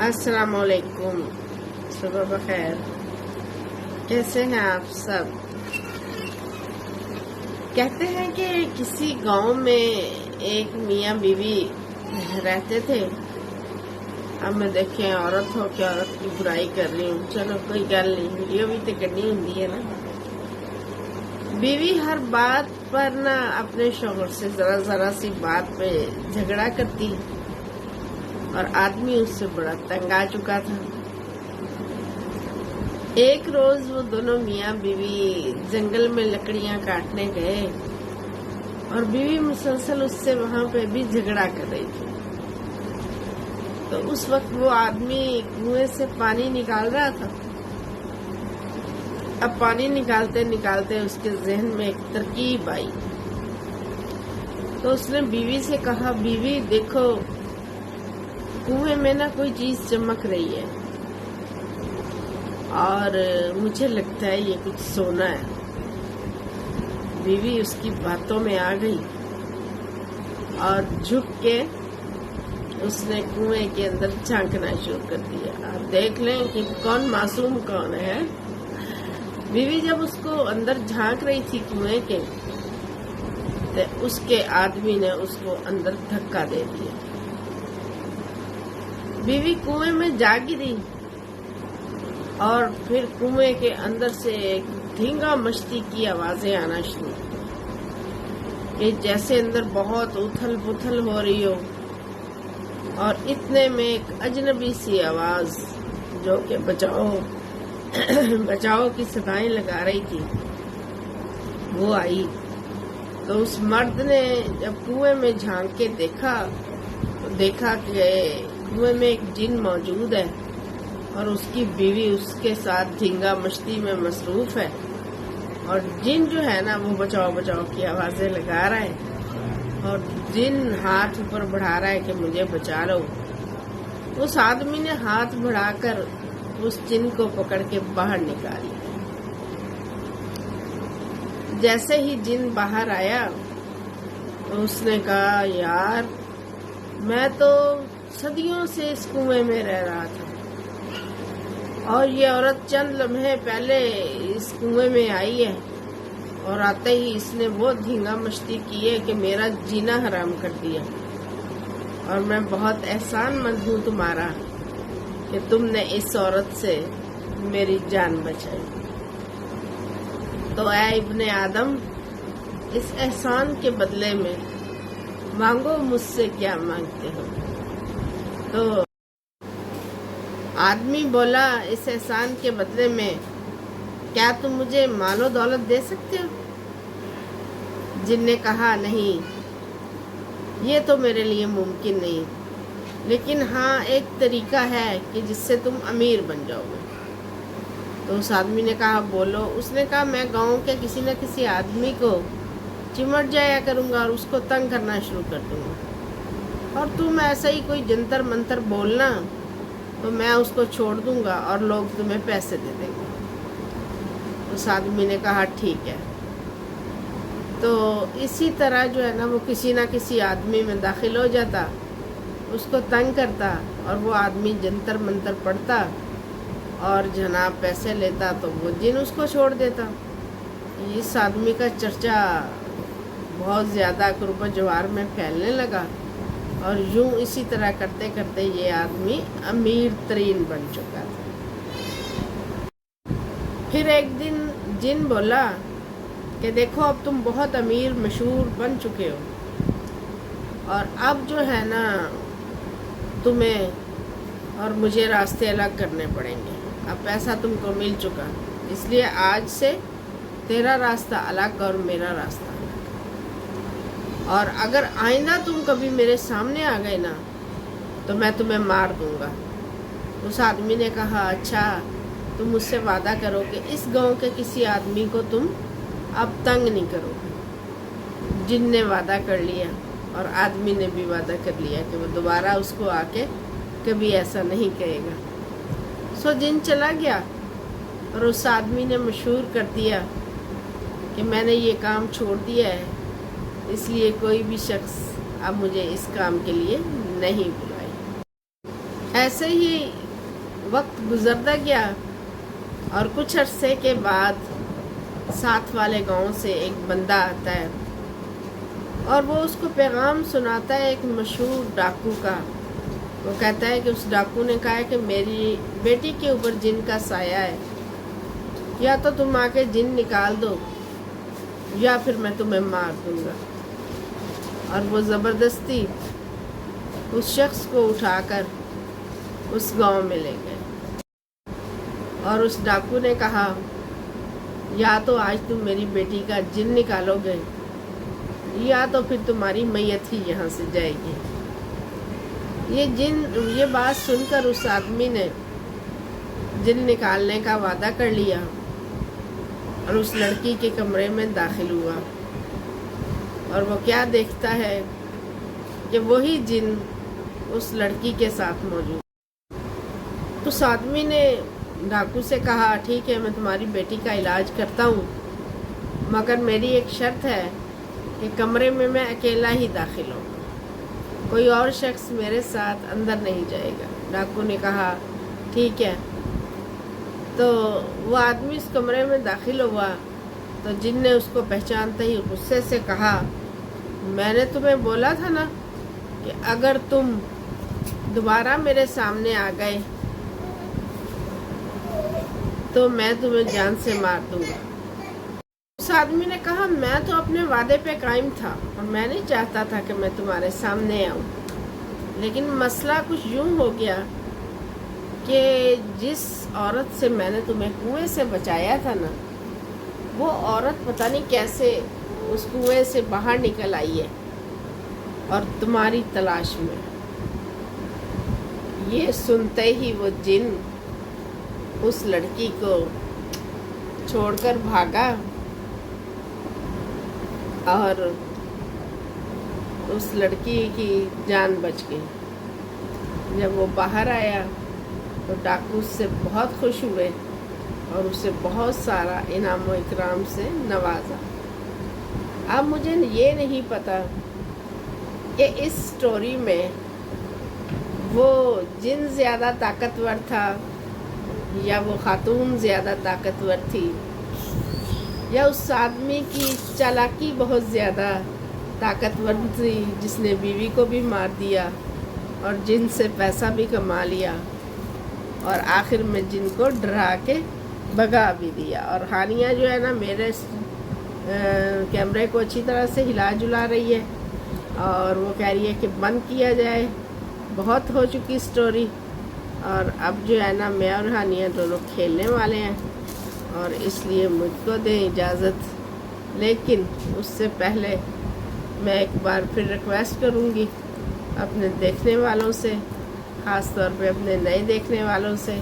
अस्सलाम वालेकुम, सुबह बखैर। कैसे हैं आप सब? कहते हैं कि किसी गांव में एक मियाँ बीवी रहते थे। अब मैं देखें औरत हो के औरत की बुराई कर रही हूँ, चलो कोई गल नहीं, वीडियो भी तो करनी होती है ना। बीवी हर बात पर ना अपने शौहर से जरा सी बात पे झगड़ा करती और आदमी उससे बड़ा तंग आ चुका था। एक रोज वो दोनों मियाँ बीवी जंगल में लकड़ियां काटने गए और बीवी मुसलसल उससे वहां पे भी झगड़ा कर रही थी। तो उस वक्त वो आदमी कुएं से पानी निकाल रहा था। अब पानी निकालते निकालते उसके जहन में एक तरकीब आई। तो उसने बीवी से कहा, बीवी देखो कुएं में ना कोई चीज चमक रही है और मुझे लगता है ये कुछ सोना है। बीवी उसकी बातों में आ गई और झुक के उसने कुएं के अंदर झांकना शुरू कर दिया। आप देख लें कि कौन मासूम कौन है। बीवी जब उसको अंदर झांक रही थी कुएं के, तो उसके आदमी ने उसको अंदर धक्का दे दिया। बीवी कुएं में जा गिरी और फिर कुएं के अंदर से एक धींगा मस्ती की आवाजें आना शुरू कि जैसे अंदर बहुत उथल पुथल हो रही हो। और इतने में एक अजनबी सी आवाज जो कि बचाओ बचाओ की सदाएं लगा रही थी, वो आई। तो उस मर्द ने जब कुएं में झांक के देखा तो देखा कि कुएं में एक जिन मौजूद है और उसकी बीवी उसके साथ धींगा मस्ती में मसरूफ है। और जिन जो है ना वो बचाओ बचाओ की आवाजें लगा रहा है और जिन हाथ ऊपर बढ़ा रहा है कि मुझे बचा लो। उस आदमी ने हाथ बढ़ाकर उस जिन को पकड़ के बाहर निकाल लिया। जैसे ही जिन बाहर आया तो उसने कहा, यार मैं तो सदियों से इस कुएं में रह रहा था और ये औरत चंद लम्हे पहले इस कुएं में आई है और आते ही इसने वो धींगा मस्ती की है कि मेरा जीना हराम कर दिया। और मैं बहुत एहसानमंद हूँ तुम्हारा कि तुमने इस औरत से मेरी जान बचाई। तो ऐ इब्ने आदम, इस एहसान के बदले में मांगो मुझसे क्या मांगते हो। तो आदमी बोला, इस एहसान के बदले में क्या तुम मुझे मालो दौलत दे सकते हो? जिन ने कहा, नहीं ये तो मेरे लिए मुमकिन नहीं, लेकिन हाँ एक तरीका है कि जिससे तुम अमीर बन जाओगे। तो उस आदमी ने कहा, बोलो। उसने कहा, मैं गांव के किसी न किसी आदमी को चिमट जाया करूंगा और उसको तंग करना शुरू कर दूंगा और तुम ऐसा ही कोई जंतर मंतर बोलना तो मैं उसको छोड़ दूंगा और लोग तुम्हें पैसे दे देंगे। उस आदमी ने कहा, ठीक है। तो इसी तरह जो है ना वो किसी ना किसी आदमी में दाखिल हो जाता, उसको तंग करता और वो आदमी जंतर मंतर पढ़ता और जनाब पैसे लेता तो वो जिन उसको छोड़ देता। इस आदमी का चर्चा बहुत ज़्यादा कुर्ब जवार में फैलने लगा और यूं इसी तरह करते करते ये आदमी अमीर तरीन बन चुका था। फिर एक दिन जिन बोला कि देखो अब तुम बहुत अमीर मशहूर बन चुके हो और अब जो है ना तुम्हें और मुझे रास्ते अलग करने पड़ेंगे। अब पैसा तुमको मिल चुका, इसलिए आज से तेरा रास्ता अलग और मेरा रास्ता अलग। और अगर आइंदा तुम कभी मेरे सामने आ गए ना तो मैं तुम्हें मार दूंगा। उस आदमी ने कहा, अच्छा तुम मुझसे वादा करो कि इस गांव के किसी आदमी को तुम अब तंग नहीं करोगे। जिन ने वादा कर लिया और आदमी ने भी वादा कर लिया कि वो दोबारा उसको आके कभी ऐसा नहीं कहेगा। सो जिन चला गया और उस आदमी ने मशहूर कर दिया कि मैंने ये काम छोड़ दिया है, इसलिए कोई भी शख्स अब मुझे इस काम के लिए नहीं बुलाए। ایسے ہی وقت گزرتا گیا اور کچھ عرصے کے بعد ساتھ والے گاؤں سے ایک بندہ آتا ہے اور وہ اس کو پیغام سناتا ہے ایک مشہور ڈاکو کا۔ وہ کہتا ہے کہ اس ڈاکو نے کہا ہے کہ میری بیٹی کے اوپر جن کا سایہ ہے، یا تو تم آ کے جن نکال دو یا پھر میں تمہیں مار دوں گا۔ اور وہ زبردستی اس شخص کو اٹھا کر اس گاؤں میں لے گئے اور اس ڈاکو نے کہا یا تو آج تم میری بیٹی کا جن نکالو گے یا تو پھر تمہاری میت ہی یہاں سے جائے گی۔ یہ بات سن کر اس آدمی نے جن نکالنے کا وعدہ کر لیا اور اس لڑکی کے کمرے میں داخل ہوا، اور وہ کیا دیکھتا ہے کہ وہی جن اس لڑکی کے ساتھ موجود۔ اس آدمی نے ڈاکو سے کہا ٹھیک ہے میں تمہاری بیٹی کا علاج کرتا ہوں، مگر میری ایک شرط ہے کہ کمرے میں میں اکیلا ہی داخل ہوں، کوئی اور شخص میرے ساتھ اندر نہیں جائے گا۔ ڈاکو نے کہا ٹھیک ہے۔ تو وہ آدمی اس کمرے میں داخل ہوا تو جن نے اس کو پہچانتے ہی غصے سے کہا میں نے تمہیں بولا تھا نا کہ اگر تم دوبارہ میرے سامنے آ گئے تو میں تمہیں جان سے مار دوں گا۔ اس آدمی نے کہا میں تو اپنے وعدے پہ قائم تھا اور میں نہیں چاہتا تھا کہ میں تمہارے سامنے آؤں، لیکن مسئلہ کچھ یوں ہو گیا کہ جس عورت سے میں نے تمہیں کنویں سے بچایا تھا نا، وہ عورت پتہ نہیں کیسے اس کنویں سے باہر نکل آئی ہے اور تمہاری تلاش میں۔ یہ سنتے ہی وہ جن اس لڑکی کو چھوڑ کر بھاگا اور اس لڑکی کی جان بچ گئی۔ جب وہ باہر آیا تو ڈاکو اس سے بہت خوش ہوئے اور اسے بہت سارا انعام و اکرام سے نوازا۔ اب مجھے یہ نہیں پتا کہ اس سٹوری میں وہ جن زیادہ طاقتور تھا یا وہ خاتون زیادہ طاقتور تھی، یا اس آدمی کی چالاکی بہت زیادہ طاقتور تھی جس نے بیوی کو بھی مار دیا اور جن سے پیسہ بھی کما لیا اور آخر میں جن کو ڈرا کے بھگا بھی دیا۔ اور ہانیہ جو ہے نا میرے کیمرے کو اچھی طرح سے ہلا جلا رہی ہے اور وہ کہہ رہی ہے کہ بند کیا جائے، بہت ہو چکی سٹوری۔ اور اب جو ہے نا میں اور ہانیہ دونوں کھیلنے والے ہیں اور اس لیے مجھ کو دیں اجازت، لیکن اس سے پہلے میں ایک بار پھر ریکویسٹ کروں گی اپنے دیکھنے والوں سے، خاص طور پہ اپنے نئے دیکھنے والوں سے،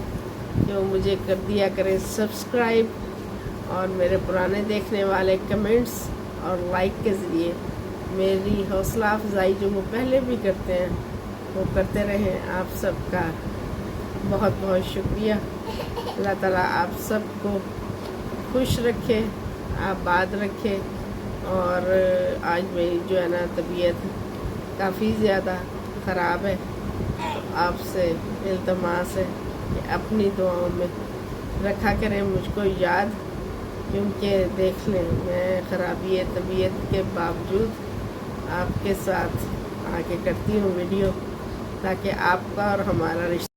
کہ وہ مجھے کر دیا کریں سبسکرائب، اور میرے پرانے دیکھنے والے کمنٹس اور لائک کے ذریعے میری حوصلہ افزائی جو وہ پہلے بھی کرتے ہیں وہ کرتے رہیں۔ آپ سب کا بہت بہت شکریہ۔ اللہ تعالیٰ آپ سب کو خوش رکھے، آباد رکھے۔ اور آج میری جو ہے نا طبیعت کافی زیادہ خراب ہے، تو آپ سے التماس ہے کہ اپنی دعاؤں میں رکھا کریں مجھ کو یاد، کیونکہ دیکھ لیں میں خرابی طبیعت کے باوجود آپ کے ساتھ آگے کرتی ہوں ویڈیو، تاکہ آپ کا اور ہمارا رشتہ